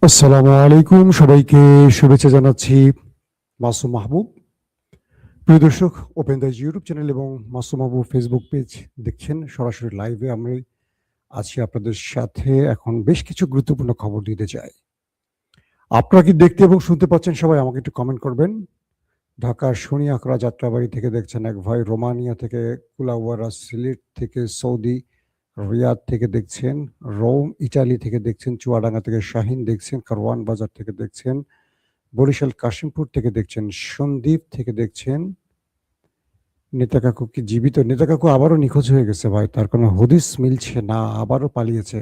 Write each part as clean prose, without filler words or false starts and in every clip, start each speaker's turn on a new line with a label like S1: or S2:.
S1: আসসালামু আলাইকুম, সবাইকে শুভেচ্ছা জানাচ্ছি। মাসুম মাহবুব। প্রিয় দর্শক, ওপেন দ্য ইউটিউব চ্যানেল এবং মাসুম মাহবুব ফেসবুক পেজ দেখছেন। সরাসরি লাইভে আমি আছি আপনাদের সাথে। এখন বেশ কিছু গুরুত্বপূর্ণ খবর দিতে চাই। আপনারা কি দেখতে এবং শুনতে পাচ্ছেন? সবাই আমাকে একটু কমেন্ট করবেন। ঢাকার শনিয়াকড়া যাত্রাবাড়ি থেকে দেখছেন এক ভাই, রোমানিয়া থেকে, কুলাউয়ারা সিলেট থেকে, সৌদি রিয়াদ থেকে দেখছেন, রোম ইটালি থেকে দেখছেন, চুয়াডাঙ্গা থেকে শাহিন দেখছেন, কারওয়ান বাজার থেকে দেখছেন, বরিশাল কাশিমপুর থেকে দেখছেন, সন্দ্বীপ থেকে দেখছেন। নেতা কাকু কি জীবিত? নেতা কাকু আবারও নিখোঁজ হয়ে গেছে ভাই, তার কোনো হদিস মিলছে না, আবারও পালিয়েছে।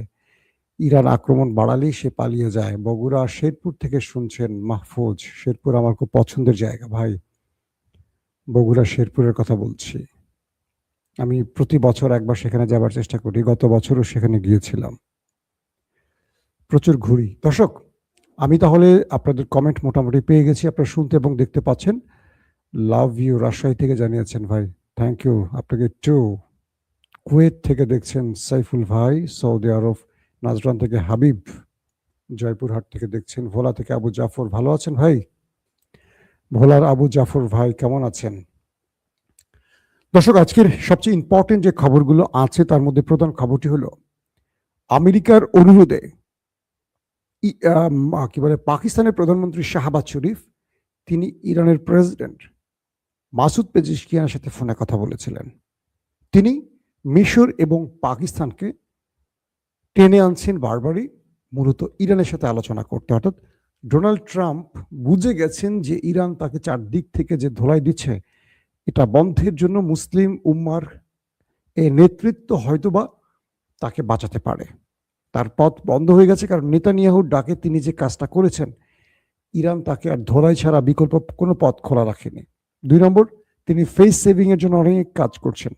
S1: ইরান আক্রমণ বাড়ালেই সে পালিয়ে যায়। বগুড়া শেরপুর থেকে শুনছেন মাহফুজ। শেরপুর আমার খুব পছন্দের জায়গা ভাই, বগুড়া শেরপুরের কথা বলছি। আমি প্রতি বছর একবার সেখানে যাবার চেষ্টা করি, গত বছরও সেখানে গিয়েছিলাম। প্রচুর ঘুরি। দর্শক, আমি তাহলে আপনাদের কমেন্ট মোটামুটি পেয়ে গেছি, আপনারা শুনতে এবং দেখতে পাচ্ছেন। লাভ ইউ রাজশাহী থেকে জানিয়েছেন ভাই, থ্যাংক ইউ আপনাকে টু। কুয়েত থেকে দেখছেন সাইফুল ভাই, সৌদি আরব নাজরান থেকে হাবিব, জয়পুরহাট থেকে দেখছেন, ভোলা থেকে আবু জাফর। ভালো আছেন ভাই? ভোলার আবু জাফর ভাই কেমন আছেন? দর্শক, আজকের সবচেয়ে ইম্পর্টেন্ট যে খবরগুলো আছে তার মধ্যে প্রধান খবরটি হলো আমেরিকার অনুরোধে কি বলে পাকিস্তানের প্রধানমন্ত্রী শাহবাজ শরীফ তিনি ইরানের প্রেসিডেন্ট মাসুদ পেজিশকিয়ানের সাথে ফোনে কথা বলেছিলেন। তিনি মিশর এবং পাকিস্তানকে টেনে আনছেন বারবারই, মূলত ইরানের সাথে আলোচনা করতে। অর্থাৎ ডোনাল্ড ট্রাম্প বুঝে গেছেন যে ইরান তাকে চারদিক থেকে যে ধোলাই দিচ্ছে, এটা বন্ধের জন্য মুসলিম উম্মার এ নেতৃত্ব হয়তোবা তাকে বাঁচাতে পারে। তার পথ বন্ধ হয়ে গেছে, কারণ নেতানিয়াহুর ডাকে তিনি যে কাজটা করেছেন, ইরান তাকে আর ধোলাই ছাড়া বিকল্প কোনো পথ খোলা রাখেনি। 2 নম্বর, তিনি ফেস সেভিং এর জন্য অনেক কাজ করছেন।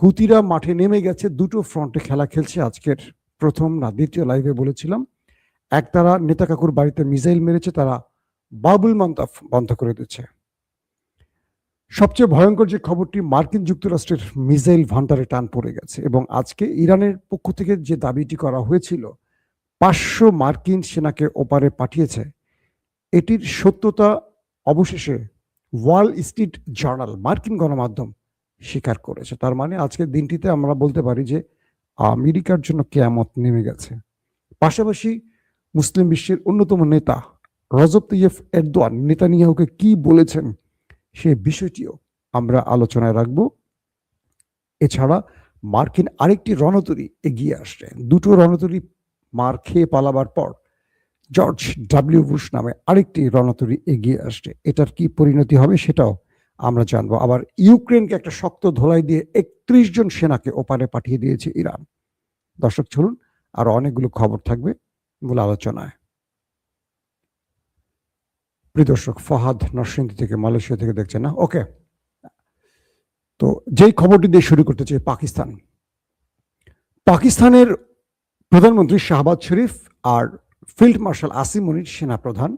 S1: হুতিরা মাঠে নেমে গেছে, দুটো ফ্রন্টে খেলা খেলছে। আজকের প্রথম না দ্বিতীয় লাইভে বলেছিলাম, এক তারা নেতা কাকুর বাড়িতে মিসাইল মেরেছে, তারা বাবুল মান্তাফ বন্ধ করে দিচ্ছে। সবচেয়ে ভয়ঙ্কর যে খবরটি, মার্কিন যুক্তরাষ্ট্রের মিসাইল ভান্ডারে টান পড়ে গেছে এবং আজকে ইরানের পক্ষ থেকে যে দাবিটি করা হয়েছিল 500 মার্কিন সেনাকে ওপারে পাঠিয়েছে, এটির সত্যতা অবশেষে ওয়াল স্ট্রিট জার্নাল, মার্কিন গণমাধ্যম স্বীকার করেছে। তার মানে আজকের দিনটিতে আমরা বলতে পারি যে আমেরিকার জন্য কিয়ামত নেমে গেছে। পাশাপাশি মুসলিম বিশ্বের অন্যতম নেতা রজব তাইয়্যিব এরদোয়ান নেতানিয়াহুকে কি বলেছেন সে বিষয়টিও আমরা আলোচনায় রাখব। এছাড়া মার্কিন আরেকটি রণতরী এগিয়ে আসছে। দুটো রণতরী মার খেয়ে পালাবার পর জর্জ ডাব্লিউ বুশ নামে আরেকটি রণতরী এগিয়ে আসছে। এটার কি পরিণতি হবে সেটাও আমরা জানবো। আবার ইউক্রেনকে একটা শক্ত ধোলাই দিয়ে 31 জন সেনাকে ওপারে পাঠিয়ে দিয়েছে ইরান। দর্শক, চলুন আরো অনেকগুলো খবর থাকবে মূল আলোচনায়। প্রিয় দর্শক, ফহাদ নরসিংদী থেকে, মালয়েশিয়া থেকে দেখছেন না? ওকে, তো যেই খবরটি দিয়ে শুরু করতে চাই, পাকিস্তানের প্রধানমন্ত্রী শাহবাজ শরীফ আর ফিল্ড মার্শাল আসিম মনির সেনাপ্রধান,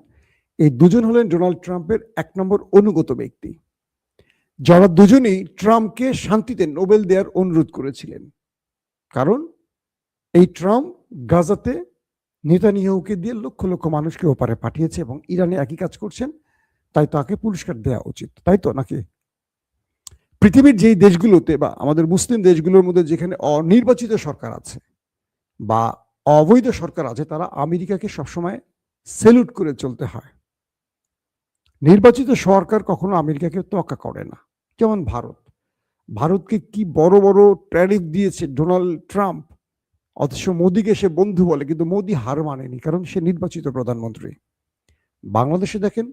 S1: এই দুজন হলেন ডোনাল্ড ট্রাম্পের 1 নম্বর অনুগত ব্যক্তি, যারা দুজনেই ট্রাম্পকে শান্তিতে নোবেল দেওয়ার অনুরোধ করেছিলেন। কারণ এই ট্রাম্প গাজাতে নেতানিয়াহুকে দিয়ে লক্ষ লক্ষ মানুষকে ওপারে পাঠিয়েছে এবং ইরানে একই কাজ করছেন, তাই তাকে পুরস্কার দেওয়া উচিত, তাই তো নাকি? পৃথিবীর যেই দেশগুলোতে বা আমাদের মুসলিম দেশগুলোর মধ্যে যেখানে অনির্বাচিত সরকার আছে বা অবৈধ সরকার আছে, তারা আমেরিকাকে সবসময় সেলুট করে চলতে হয়। নির্বাচিত সরকার কখনো আমেরিকাকে তোয়াক্কা করে না। যেমন ভারতকে কি বড় বড় ট্যারিফ দিয়েছে ডোনাল্ড ট্রাম্প, অথচ মোদিকে সে বন্ধু বলে, কিন্তু মোদি হার মানেনি, কারণ সে নির্বাচিত প্রধানমন্ত্রী। বাংলাদেশে দেখেন,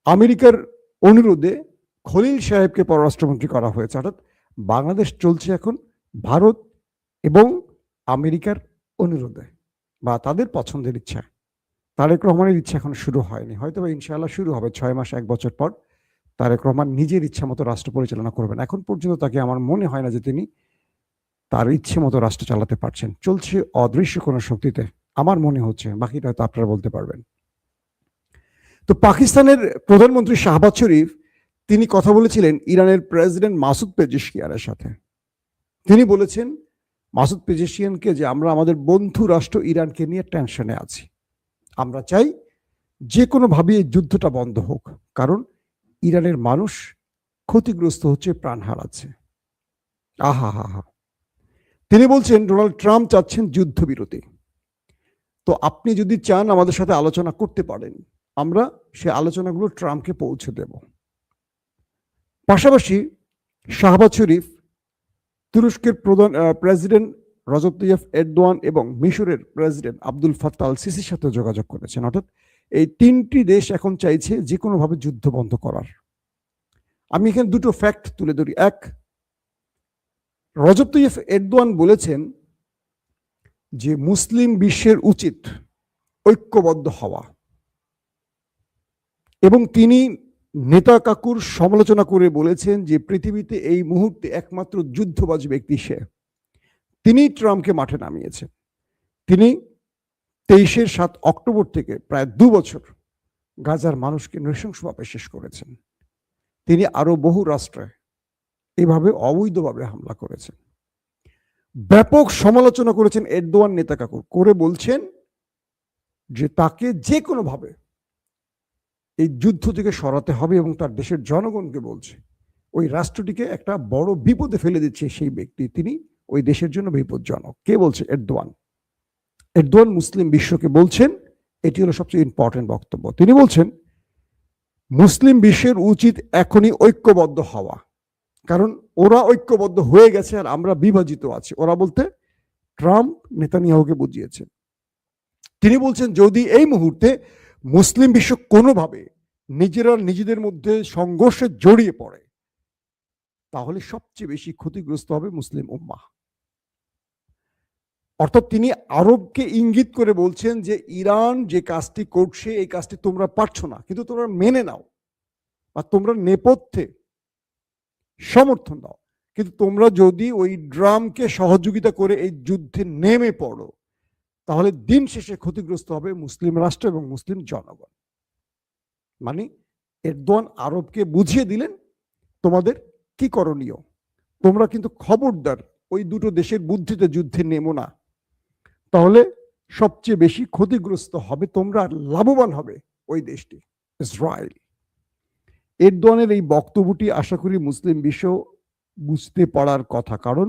S1: আমেরিকার অনুরোধে খলিল সাহেবকে পররাষ্ট্রমন্ত্রী করা হয়েছে। অর্থাৎ বাংলাদেশ চলছে এখন ভারত এবং আমেরিকার অনুরোধে বা তাদের পছন্দের ইচ্ছা। তারেক রহমানের ইচ্ছা এখন শুরু হয়নি, হয়তো বা ইনশাআল্লাহ শুরু হবে 6 মাস 1 বছর পর। তারেক রহমান নিজের ইচ্ছা মতো রাষ্ট্র পরিচালনা করবেন। এখন পর্যন্ত তাকে আমার মনে হয় না যে তিনি তার ইচ্ছে মতো রাষ্ট্র চালাতে পারছেন। চলছে অদৃশ্য কোনো শক্তিতে, আমার মনে হচ্ছে, বাকিটা হয়তো আপনারা বলতে পারবেন। তো পাকিস্তানের প্রধানমন্ত্রী শাহবাজ শরীফ তিনি কথা বলেছিলেন ইরানের প্রেসিডেন্ট মাসুদ পেজিশকিয়ানের সাথে। তিনি বলেছেন মাসুদ পেজিশকিয়ানকে যে আমরা আমাদের বন্ধু রাষ্ট্র ইরানকে নিয়ে টেনশনে আছি। আমরা চাই যে কোনোভাবে এই যুদ্ধটা বন্ধ হোক, কারণ ইরানের মানুষ ক্ষতিগ্রস্ত হচ্ছে, প্রাণ হারাচ্ছে। আহা হা হা। তিনি বলছেন ডোনাল্ড ট্রাম্প চাচ্ছেন যুদ্ধবিরতি। তো আপনি যদি চান আমাদের সাথে আলোচনা করতে পারেন, আমরা সে আলোচনাগুলো ট্রাম্পকে পৌঁছে দেব। পাশাপাশি শাহবাজ শরীফ তুরস্কের প্রধান প্রেসিডেন্ট রজব তাইয়্যিপ এরদোয়ান এবং মিশরের প্রেসিডেন্ট আব্দুল ফাত্তাহ আল সিসির সাথে যোগাযোগ করেছেন। অর্থাৎ এই তিনটি দেশ এখন চাইছে যে কোনোভাবে যুদ্ধ বন্ধ করার। আমি এখানে দুটো ফ্যাক্ট তুলে ধরি। এক, রজব তাইয়্যিপ এরদোয়ান বলেছেন যে মুসলিম বিশ্বের উচিত ঐক্যবদ্ধ হওয়া, এবং তিনি নেতা কাকুর সমালোচনা করে বলেছেন যে পৃথিবীতে এই মুহূর্তে একমাত্র যুদ্ধবাজ ব্যক্তি সে। তিনি ট্রাম্পকে মাঠে নামিয়েছেন। তিনি 23 অক্টোবর থেকে প্রায় 2 বছর গাজার মানুষকে নৃশংসভাবে শেষ করেছেন। তিনি আরো বহু রাষ্ট্রে এভাবে অবৈধভাবে হামলা করেছেন। ব্যাপক সমালোচনা করেছেন এরদোয়ান নেতা কাকু, করে বলছেন যে তাকে যে কোনোভাবে এই যুদ্ধ থেকে সরাতে হবে, এবং তার দেশের জনগণকে বলছে ওই রাষ্ট্রটিকে একটা বড় বিপদে ফেলে দিচ্ছে সেই ব্যক্তি, তিনি ওই দেশের জন্য বিপজ্জনক। কে বলছে? এরদোয়ান। এরদোয়ান মুসলিম বিশ্বকে বলছেন, এটি হলো সবচেয়ে ইম্পর্টেন্ট বক্তব্য। তিনি বলছেন মুসলিম বিশ্বের উচিত এখনই ঐক্যবদ্ধ হওয়া, কারণ ওরা ঐক্যবদ্ধ হয়ে গেছে আর আমরা বিভাজিত আছি। ওরা বলতে ট্রাম্প নেতানিয়াহুকে বুঝিয়েছেন। তিনি বলছেন যদি এই মুহূর্তে মুসলিম বিশ্ব কোনোভাবে নিজেরা নিজেদের মধ্যে সংঘর্ষে জড়িয়ে পড়ে, তাহলে সবচেয়ে বেশি ক্ষতিগ্রস্ত হবে মুসলিম উম্মাহ। অর্থাৎ তিনি আরবকে ইঙ্গিত করে বলছেন যে ইরান যে কাজটি করছে এই কাজটি তোমরা পারছো না, কিন্তু তোমরা মেনে নাও বা তোমরা নেপথ্যে সমর্থন দাও, কিন্তু তোমরা যদি ওই ড্রামকে সহযোগিতা করে এই যুদ্ধে নেমে পড়ো, তাহলে দিন শেষে ক্ষতিগ্রস্ত হবে মুসলিম রাষ্ট্র এবং মুসলিম জনগণ। মানে এরদোয়ান আরবকে বুঝিয়ে দিলেন তোমাদের কি করণীয়। তোমরা কিন্তু খবরদার ওই দুটো দেশের বুদ্ধিতে যুদ্ধে নেমো না, তাহলে সবচেয়ে বেশি ক্ষতিগ্রস্ত হবে তোমরা, আর লাভবান হবে ওই দেশটি, ইসরায়েল। এরদোয়ানের এই বক্তব্যটি আশা করি মুসলিম বিশ্ব বুঝতে পারার কথা, কারণ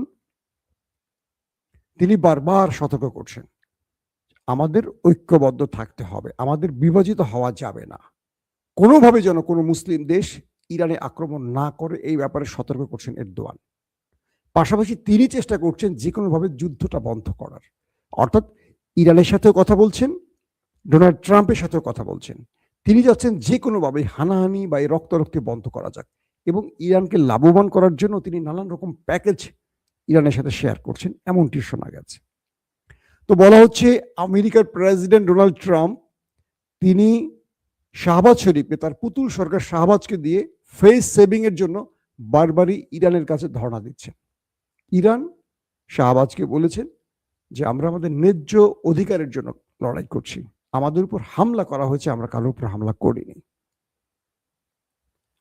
S1: তিনি বারবার সতর্ক করছেন আমাদের ঐক্যবদ্ধ থাকতে হবে, আমাদের বিভাজিত হওয়া যাবে না, কোনোভাবে যেন কোনো মুসলিম দেশ ইরানে আক্রমণ না করে এই ব্যাপারে সতর্ক করছেন এরদোয়ান। পাশাপাশি তিনি চেষ্টা করছেন যে কোনোভাবে যুদ্ধটা বন্ধ করার। অর্থাৎ ইরানের সাথেও কথা বলছেন, ডোনাল্ড ট্রাম্পের সাথেও কথা বলছেন। তিনি যাচ্ছেন যে কোনোভাবে হানাহানি বা এই রক্তারক্তি বন্ধ করা যাক, এবং ইরানকে লাভবান করার জন্য তিনি নানান রকম প্যাকেজ ইরানের সাথে শেয়ার করছেন, এমনটি শোনা গেছে। তো বলা হচ্ছে আমেরিকার প্রেসিডেন্ট ডোনাল্ড ট্রাম্প তিনি শাহবাজ শরীফকে, তার পুতুল সরকার শাহবাজকে দিয়ে ফেস সেভিং এর জন্য বারবারই ইরানের কাছে ধর্ণা দিচ্ছেন। ইরান শাহবাজকে বলেছেন যে আমরা আমাদের ন্যায্য অধিকারের জন্য লড়াই করছি, আমাদের উপর হামলা করা হয়েছে, আমরা কারোর উপর হামলা করিনি।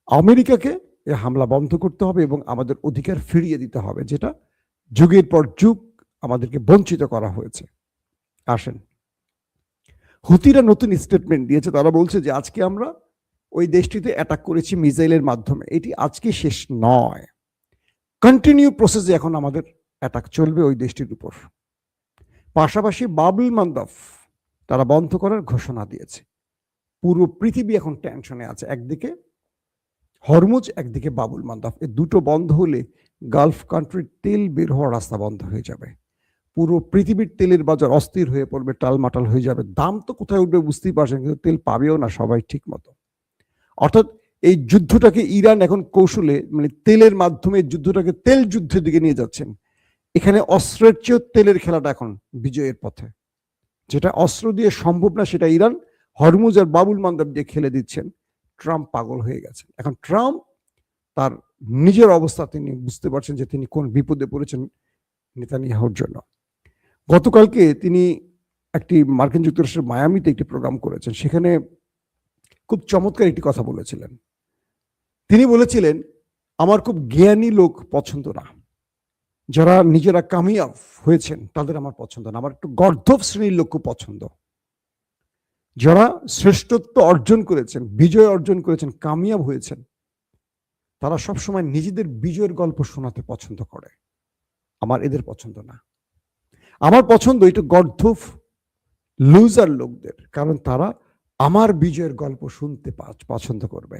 S1: আমেরিকাকে এই হামলা বন্ধ করতে হবে এবং আমাদের অধিকার ফিরিয়ে দিতে হবে, যেটা যুগের পর যুগ আমাদেরকে বঞ্চিত করা হয়েছে। আসেন, হুতিরা নতুন স্টেটমেন্ট দিয়েছে। তারা বলছে যে আজকে আমরা ওই দেশটিতে অ্যাটাক করেছি মিসাইলের মাধ্যমে, এটি আজকে শেষ নয়, কন্টিনিউ প্রসেসে এখন আমাদের অ্যাটাক চলবে ওই দেশটির উপর। পাশাপাশি বাবুল মান্দাব তারা বন্ধ করার ঘোষণা দিয়েছে। পুরো পৃথিবী এখন টেনশনে আছে, একদিকে হরমুজ, একদিকে বাবুল মান্দাব। এই দুটো বন্ধ হলে গালফ কান্ট্রির তেল বের হওয়ার রাস্তা বন্ধ হয়ে যাবে, পুরো পৃথিবীর তেলের বাজার অস্থির হয়ে পড়বে, টালমাটাল হয়ে যাবে, দাম তো কোথায় উঠবে বুঝতেই পারছেন, কিন্তু তেল পাবেও না সবাই ঠিক মতো। অর্থাৎ এই যুদ্ধটাকে ইরান এখন কৌশলে, মানে তেলের মাধ্যমে যুদ্ধটাকে তেল যুদ্ধের দিকে নিয়ে যাচ্ছেন। এখানে অস্ত্রের চেয়েও তেলের খেলাটা এখন বিজয়ের পথে, যেটা অস্ত্র দিয়ে সম্ভব না সেটা ইরান হরমুজ আর বাবুল মান্দাব দিয়ে খেলে দিচ্ছেন। ট্রাম্প পাগল হয়ে গেছেন। এখন ট্রাম্প তার নিজের অবস্থা তিনি বুঝতে পারছেন যে তিনি কোন বিপদে পড়েছেন নেতানিয়াহুর জন্য। গতকালকে তিনি একটি মার্কিন যুক্তরাষ্ট্রের মায়ামিতে একটি প্রোগ্রাম করেছেন, সেখানে খুব চমৎকার একটি কথা বলেছিলেন। তিনি বলেছিলেন আমার খুব জ্ঞানী লোক পছন্দ না, যারা নিজেরা কামিয়াব হয়েছেন তাদের আমার পছন্দ না, আমার একটু গর্ধব শ্রেণীর লোক খুব পছন্দ, যারা শ্রেষ্ঠত্ব অর্জন করেছেন, বিজয় অর্জন করেছেন, কামিয়াব হয়েছেন, তারা সবসময় নিজেদের বিজয়ের গল্প শোনাতে পছন্দ করে। আমার এদের পছন্দ না। আমার পছন্দ একটু গর্ধব লুজার লোকদের, কারণ তারা আমার বিজয়ের গল্প শুনতে পছন্দ করবে।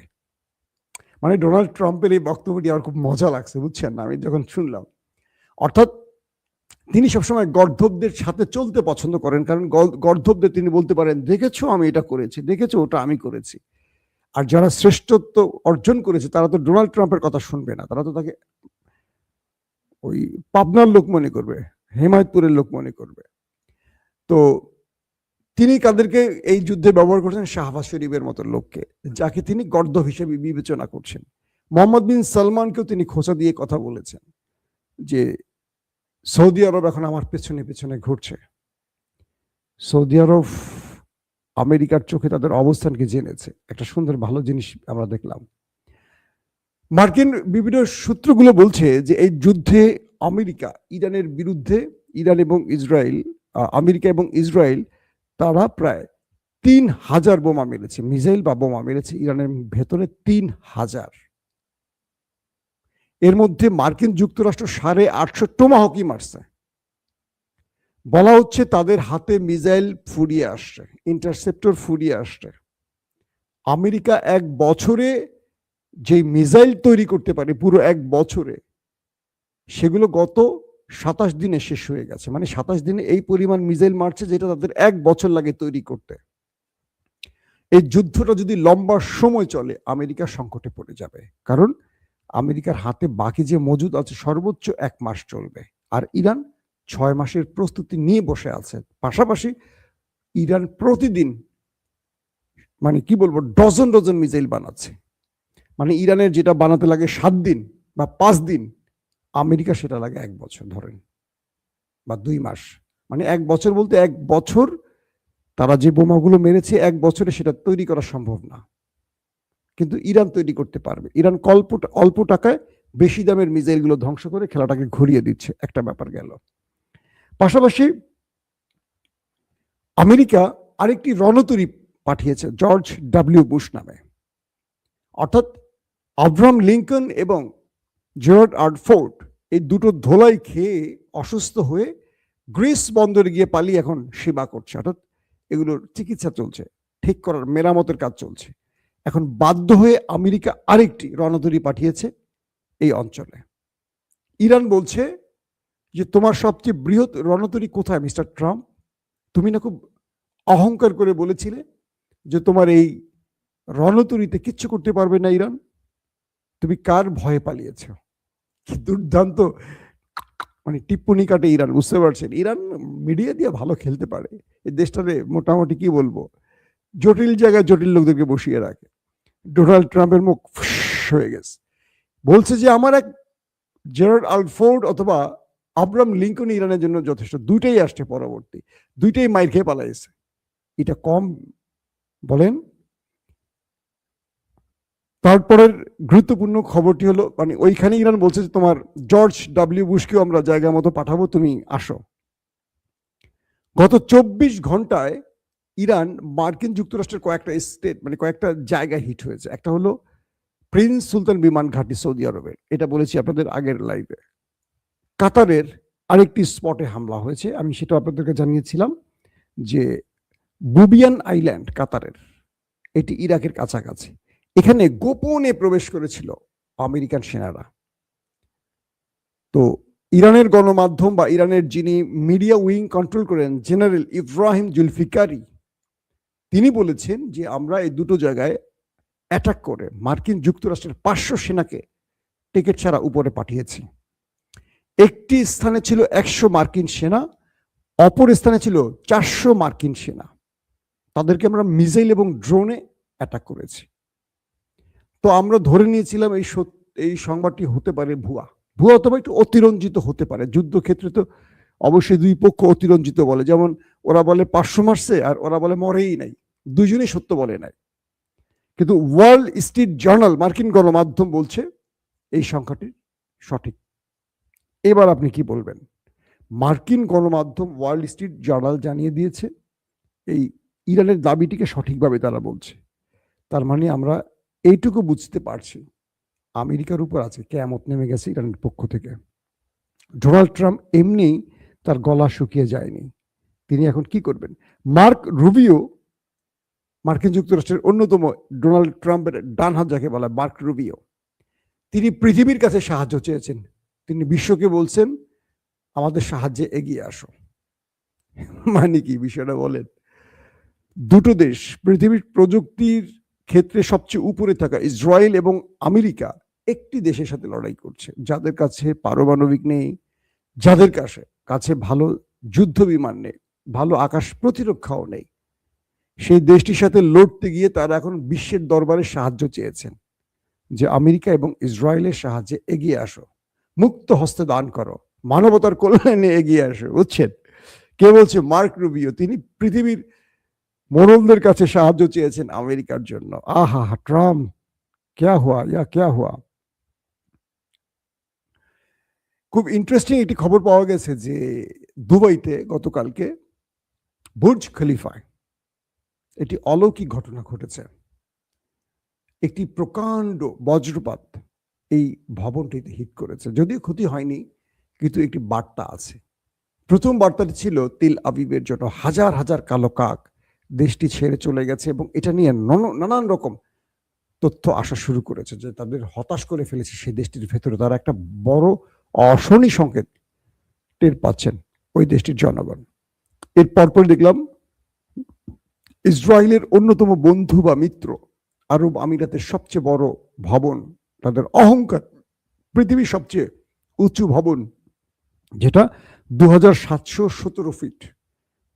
S1: মানে ডোনাল্ড ট্রাম্পের এই বক্তব্যটি আমার খুব মজা লাগছে, বুঝছেন না, আমি যখন শুনলাম। অর্থাৎ তিনি সবসময় গর্ধবদের সাথে চলতে পছন্দ করেন, কারণ গর্ধবদের তিনি বলতে পারেন, দেখেছো আমি এটা করেছি, দেখেছো ওটা আমি করেছি। আর যারা শ্রেষ্ঠত্ব অর্জন করেছে তারা তো ডোনাল্ড ট্রাম্পের কথা শুনবে না, তারা তো তাকে ওই পাবনার লোক মনে করবে, হেমায়তপুরের লোক মনে করবে। তো তিনি কাদেরকে এই যুদ্ধে ব্যবহার করছেন? শাহবাজ শরীফের মতো লোককে, যাকে তিনি গর্দভ হিসেবে বিবেচনা করছেন। মোহাম্মদ বিন সালমানকেও তিনি খোঁচা দিয়ে কথা বলেছেন যে সৌদি আরব এখন আমার পেছনে পেছনে ঘুরছে। সৌদি আরব আমেরিকার চোখে তাদের অবস্থানকে জেনেছে। একটা সুন্দর ভালো জিনিস আমরা দেখলাম। মার্কিন বিভিন্ন সূত্রগুলো বলছে যে এই যুদ্ধে আমেরিকা ইরানের বিরুদ্ধে, ইরান এবং ইসরায়েল, আমেরিকা এবং ইসরায়েল, তারা প্রায় ৩,০০০ বোমা মেরেছে, মিসাইল বা বোমা মেরেছে ইরানের ভেতরে ৩,০০০। এর মধ্যে মার্কিন যুক্তরাষ্ট্র ৮৫০ টোমাহকই মারছে। বলা হচ্ছে তাদের হাতে মিসাইল ফুরিয়ে আসছে, ইন্টারসেপ্টর ফুরিয়ে আসছে। আমেরিকা এক বছরে যে মিসাইল তৈরি করতে পারে, পুরো এক বছরে, সেগুলো গত ২৭ দিনে শেষ হয়ে গেছে। মানে ২৭ দিনে এই পরিমাণ মিসাইল মারছে, যেটা তাদের এক বছর লাগে তৈরি করতে। এই যুদ্ধটা যদি লম্বা সময় চলে, আমেরিকা সংকটে পড়ে যাবে, কারণ আমেরিকার হাতে বাকি যে মজুদ আছে সর্বোচ্চ ১ মাস চলবে, আর ইরান ৬ মাসের প্রস্তুতি নিয়ে বসে আছে। পাশাপাশি ইরান প্রতিদিন, মানে কি বলবো, ডজন ডজন মিসাইল বানাচ্ছে। মানে ইরানের যেটা বানাতে লাগে ৭ দিন বা ৫ দিন, আমেরিকা সেটা লাগে ১ বছর ধরেন, বা ২ মাস। মানে ১ বছর বলতে ১ বছর তারা যে বোমাগুলো মেরেছে ১ বছরে সেটা তৈরি করা সম্ভব না, কিন্তু ইরান তৈরি করতে পারবে। ইরান অল্প টাকায় বেশি দামের মিসাইলগুলো ধ্বংস করে খেলাটাকে ঘুরিয়ে দিচ্ছে। একটা ব্যাপার গেল। পাশাপাশি আমেরিকা আরেকটি রণতরী পাঠিয়েছে জর্জ ডব্লিউ বুশ নামে। অর্থাৎ আব্রাহাম লিঙ্কন এবং জেরার্ড আর ফোর্ড এই দুটো ধোলাই খেয়ে অসুস্থ হয়ে গ্রিস বন্দরে গিয়ে পালিয়ে এখন সেবা করছে। অর্থাৎ এগুলোর চিকিৎসা চলছে, ঠিক করার মেরামতের কাজ চলছে। এখন বাধ্য হয়ে আমেরিকা আরেকটি রণতরী পাঠিয়েছে এই অঞ্চলে। ইরান বলছে যে তোমার সবচেয়ে বৃহৎ রণতরী কোথায় মিস্টার ট্রাম্প? তুমি না খুব অহংকার করে বলেছিলে যে তোমার এই রণতরীতে কিচ্ছু করতে পারবে না ইরান, তুমি কার ভয়ে পালিয়েছ? কি দুর্দান্ত মানে টিপ্পনি কাটে ইরান, বুঝতে পারছেন? ইরান মিডিয়া দিয়ে ভালো খেলতে পারে। এই দেশটাতে মোটামুটি কি বলবো, জটিল জায়গায় জটিল লোকদেরকে বসিয়ে রাখে। ডোনাল্ড ট্রাম্পের মুখ হয়ে গেছে, বলছে যে আমার এক জেরার্ড আলফোর্ড অথবা আব্রাহাম লিঙ্কন ইরানের জন্য যথেষ্ট। দুইটাই আসছে পরবর্তী, দুইটাই মাইর খেয়ে পালাইছে। এটা কম বলেন? তারপরের গুরুত্বপূর্ণ খবরটি হলো, মানে ওইখানে ইরান বলছে যে তোমার জর্জ ডব্লিউ বুশকেও আমরা জায়গা মতো পাঠাবো, তুমি আসো। গত ২৪ ঘন্টায় ইরান মার্কিন যুক্তরাষ্ট্রের কয়েকটা স্টেট, মানে কয়েকটা জায়গায় হিট হয়েছে। একটা হলো প্রিন্স সুলতান বিমান ঘাঁটি সৌদি আরবের, এটা বলেছি আপনাদের আগের লাইভে। কাতারের আরেকটি স্পটে হামলা হয়েছে, আমি সেটা আপনাদেরকে জানিয়েছিলাম যে বুবিয়ান আইল্যান্ড কাতারের, এটি ইরাকের কাছাকাছি। এখানে গোপনে প্রবেশ করেছিল আমেরিকান সেনারা। তো ইরানের গণমাধ্যম বা ইরানের যিনি মিডিয়া উইং কন্ট্রোল করেন, জেনারেল ইব্রাহিম জুলফিকারি, তিনি বলেছেন যে আমরা এই দুটো জায়গায় অ্যাটাক করে মার্কিন যুক্তরাষ্ট্রের ৫০০ সেনাকে টিকিট ছাড়া উপরে পাঠিয়েছি। একটি স্থানে ছিল ১০০ মার্কিন সেনা, অপর স্থানে ছিল ৪০০ মার্কিন সেনা। তাদেরকে আমরা মিসাইল এবং ড্রোনে অ্যাটাক করেছি। তো আমরা ধরে নিয়েছিলাম এই সংবাদটি হতে পারে ভুয়া অথবা একটু অতিরঞ্জিত হতে পারে। যুদ্ধক্ষেত্রে তো অবশ্যই দুই পক্ষ অতিরঞ্জিত বলে, যেমন ওরা বলে ৫০০ মারছে আর ওরা বলে মরেই নাই, দুজনেই সত্য বলে নাই। কিন্তু ওয়ার্ল্ড স্ট্রিট জার্নাল, মার্কিন গণমাধ্যম, বলছে এই সংখ্যাটি সঠিক। এবার আপনি কি বলবেন? মার্কিন গণমাধ্যম ওয়ার্ল্ড স্ট্রিট জার্নাল জানিয়ে দিয়েছে এই ইরানের দাবিটিকে সঠিকভাবে তারা বলছে। তার মানে আমরা এইটুকু বুঝতে পারছি, আমেরিকার উপর আছে কিয়ামত নেমে গেছে ইরানের পক্ষ থেকে। ডোনাল্ড ট্রাম্প এমনি তার গলা শুকিয়ে যায়নি। তিনি এখন কি করবেন? মার্ক রুবিও, মার্কিন যুক্তরাষ্ট্রের অন্যতম ডোনাল্ড ট্রাম্পের ডান হাত যাকে বলা, মার্ক রুবিও, তিনি পৃথিবীর কাছে সাহায্য চেয়েছেন। তিনি বিশ্বকে বলছেন আমাদের সাহায্যে এগিয়ে আসো। মানে কি বিষয়টা বলেন? দুটো দেশ, পৃথিবীর প্রযুক্তির ক্ষেত্রে সবচেয়ে উপরে থাকা ইসরায়েল এবং আমেরিকা একটি দেশের সাথে লড়াই করছে, যাদের কাছে পারমাণবিক নেই, যাদের কাছে ভালো যুদ্ধ বিমান নেই, ভালো আকাশ প্রতিরক্ষাও নেই। সেই দেশটির সাথে লড়তে গিয়ে তারা এখন বিশ্বের দরবারে সাহায্য চেয়েছেন যে আমেরিকা এবং ইসরায়েলের সাহায্যে এগিয়ে আসো, মুক্ত হস্তে দান করো, মানবতার কল্যাণে এগিয়ে আসো। বুঝছেন? কে বলছে? Mark Rubio. তিনি পৃথিবীর মোড়লদের কাছে সাহায্য চেয়েছেন আমেরিকার জন্য। আহা, ট্রাম্প ক্যা হুয়া, ক্যা হুয়া। খুব ইন্টারেস্টিং একটি খবর পাওয়া গেছে যে দুবাইতে গতকালকে বুর্জ খলিফায় একটি অলৌকিক ঘটনা ঘটেছে। একটি প্রকাণ্ড বজ্রপাত এই ভবনটিতে হিট করেছে। যদিও ক্ষতি হয়নি, কিন্তু একটি বার্তা আছে। প্রথম বার্তাটি ছিল তেল আবিবের জন্য হাজার হাজার কালো কাক দেশটি ছেড়ে চলে গেছে, এবং এটা নিয়ে নানান রকম তথ্য আসা শুরু করেছে যে তাদের হতাশ করে ফেলেছে সেই দেশটির ভেতরে। তারা একটা বড় অশনি সংকেত টের পাচ্ছেন ওই দেশটির জনগণ। এর পরপর দেখলাম ইসরায়েলের অন্যতম বন্ধু বা মিত্র আরব আমিরাতের সবচেয়ে বড় ভবন, তাদের অহংকার, পৃথিবীর সবচেয়ে উঁচু ভবন, যেটা 2717 ফিট,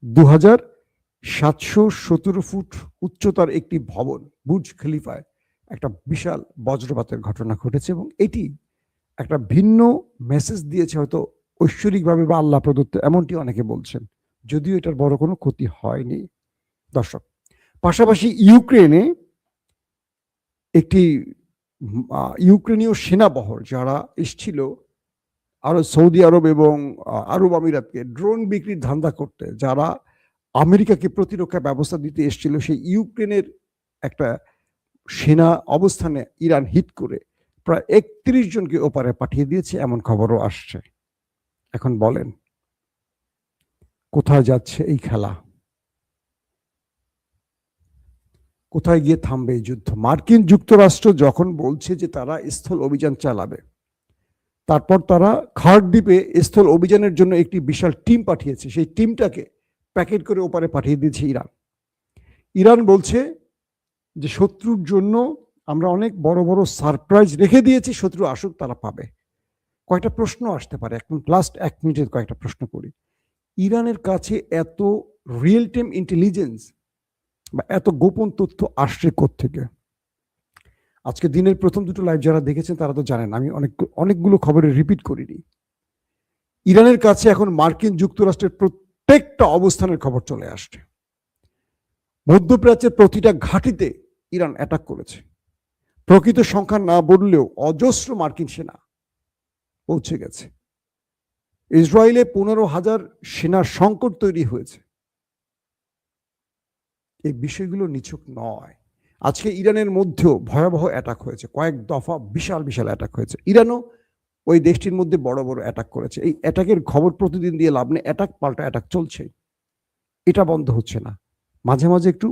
S1: 2717 ফুট উচ্চতার একটি ভবন বুর্জ খলিফায় একটা বিশাল বজ্রপাতের ঘটনা ঘটেছে। এবং এটি একটা ভিন্ন মেসেজ দিয়েছে, হয়তো ঐশ্বরিকভাবে বা আল্লাহ প্রদত্ত, এমনটি অনেকে বলছেন, যদিও এটার বড় কোনো ক্ষতি হয়নি। দর্শক, পাশাপাশি ইউক্রেনে একটি ইউক্রেনীয় সেনাবহর যারা এসছিল আরো সৌদি আরব এবং আরব আমিরাতকে ড্রোন বিক্রির ধান্দা করতে, যারা আমেরিকাকে প্রতিরক্ষা ব্যবস্থা দিতে এসেছিল, সেই ইউক্রেনের একটা সেনা অবস্থানে ইরান হিট করে প্রায় 31 জনকে ওপারে পাঠিয়ে দিয়েছে, এমন খবরও আসছে। এখন বলেন কোথায় যাচ্ছে এই খেলা? কোথায় গিয়ে থামবে এই যুদ্ধ? মার্কিন যুক্তরাষ্ট্র যখন বলছে যে তারা স্থল অভিযান চালাবে, তারপর তারা খার্ড দ্বীপে স্থল অভিযানের জন্য একটি বিশাল টিম পাঠিয়েছে। সেই টিমটাকে প্যাকেট করে ওপারে পাঠিয়ে দিয়েছে ইরান। ইরান বলছে যে শত্রুর জন্য আমরা অনেক বড় বড় সারপ্রাইজ রেখে দিয়েছি, শত্রু আসুক তারা পাবে। কয়েকটা প্রশ্ন আসতে পারে, এখন লাস্ট 1 মিনিটের কয়েকটা প্রশ্ন করি। ইরানের কাছে এত রিয়েল টাইম ইন্টেলিজেন্স বা এত গোপন তথ্য আসছে কোত্থেকে? আজকে দিনের প্রথম দুটো লাইভ যারা দেখেছেন তারা তো জানেন, আমি অনেকগুলো খবরে রিপিট করিনি। ইরানের কাছে এখন মার্কিন যুক্তরাষ্ট্রের প্রত্যেকটা অবস্থানের খবর চলে আসছে। মধ্যপ্রাচ্যের প্রতিটা ঘাঁটিতে ইরান অ্যাটাক করেছে। প্রকৃত সংখ্যা না বললেও অজস্র মার্কিন সেনা পৌঁছে গেছে। ইসরায়েলে 15,000 সেনার সংকট তৈরি হয়েছে। এই বিষয়গুলো নিছক নয়। আজকে ইরানের মধ্যেও ভয়াবহ অ্যাটাক হয়েছে, কয়েক দফা বিশাল বিশাল অ্যাটাক হয়েছে। ইরানও ওই দেশটির মধ্যে বড় বড় অ্যাটাক করেছে। এই অ্যাটাকের খবর প্রতিদিন দিয়ে লাভ নেই, অ্যাটাক পাল্টা অ্যাটাক চলছে, এটা বন্ধ হচ্ছে না। মাঝে মাঝে একটু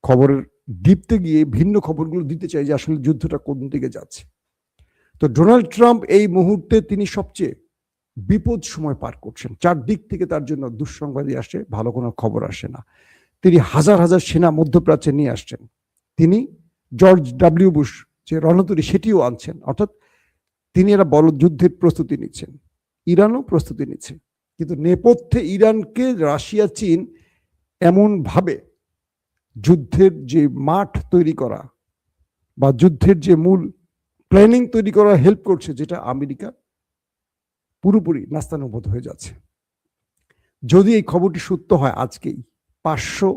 S1: খবরের ডিপতে গিয়ে ভিন্ন খবরগুলো দিতে চাই যে আসলে যুদ্ধটা কোন দিকে যাচ্ছে। তো ডোনাল্ড ট্রাম্প এই মুহূর্তে তিনি সবচেয়ে বিপদ সময় পার করছেন। চারদিক থেকে তার জন্য দুঃসংবাদই আসে, ভালো কোনো খবর আসে না। তিনি হাজার হাজার সেনা মধ্যপ্রাচ্যে নিয়ে আসছেন। তিনি জর্জ ডাব্লিউ বুশ যে রণতরী সেটিও আনছেন, অর্থাৎ তিনি এরা বড় যুদ্ধের প্রস্তুতি নিচ্ছেন। ইরানও প্রস্তুতি নিচ্ছে, কিন্তু নেপথ্যে ইরানকে রাশিয়া, চীন এমন ভাবে যুদ্ধের যে মাঠ তৈরি করা বা যুদ্ধের যে মূল প্ল্যানিং তৈরি করা হেল্প করছে, যেটা আমেরিকা পুরোপুরি নাস্তানুবোধ হয়ে যাচ্ছে। যদি এই খবরটি সত্য হয়, আজকেই 500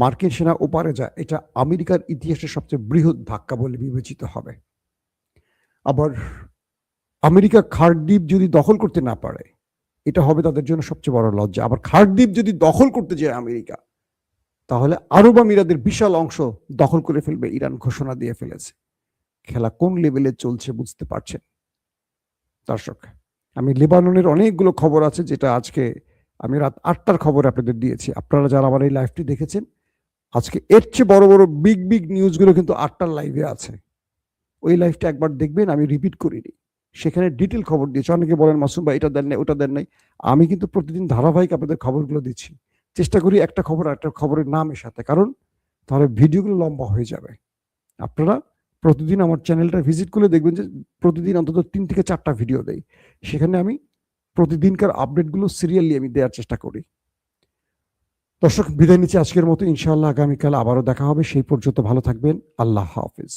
S1: মার্কিন সেনা ওপারে যায়, এটা আমেরিকার ইতিহাসের সবচেয়ে বৃহৎ ধাক্কা বলে বিবেচিত হবে। আবার আমেরিকা খার্ড দ্বীপ যদি দখল করতে না পারে, এটা হবে তাদের জন্য সবচেয়ে বড় লজ্জা। আবার খার্ড দ্বীপ যদি দখল করতে যায় আমেরিকা, তাহলে আরব আমিরাতের বিশাল অংশ দখল করে ফেলবে ইরান ঘোষণা দিয়ে ফেলেছে। খেলা কোন লেভেলে চলছে বুঝতে পারছেন দর্শক। আমি লেবাননের অনেকগুলো খবর আছে, যেটা আজকে আমি রাত 8টার খবর আপনাদের দিয়েছি। আপনারা যারা আমার এই লাইভটি দেখেছেন, আজকে এর চেয়ে বড় বড় বিগ বিগ নিউজগুলো কিন্তু 8টার লাইভে আছে। ওই লাইভটা একবার দেখবেন, আমি রিপিট করিনি, সেখানে ডিটেল খবর দিয়েছি। অনেকে বলেন মাসুম ভাই এটা দেন নাই ওটা দেন নাই, আমি কিন্তু প্রতিদিন ধারাবাহিক আপনাদের খবরগুলো দিচ্ছি। চেষ্টা করি একটা খবর একটা খবরের নাম সাথে, কারণ তাহলে ভিডিওগুলো লম্বা হয়ে যাবে। আপনারা প্রতিদিন আমার চ্যানেলটা ভিজিট করে দেখবেন যে প্রতিদিন অন্তত 3 থেকে 4টা ভিডিও দেই, সেখানে আমি প্রতিদিনকার আপডেটগুলো সিরিয়ালি আমি দেওয়ার চেষ্টা করি। দর্শক বিদায় নিচ্ছি আজকের মতো, ইনশাআল্লাহ আগামীকাল আবারও দেখা হবে। সেই পর্যন্ত ভালো থাকবেন, আল্লাহ হাফেজ।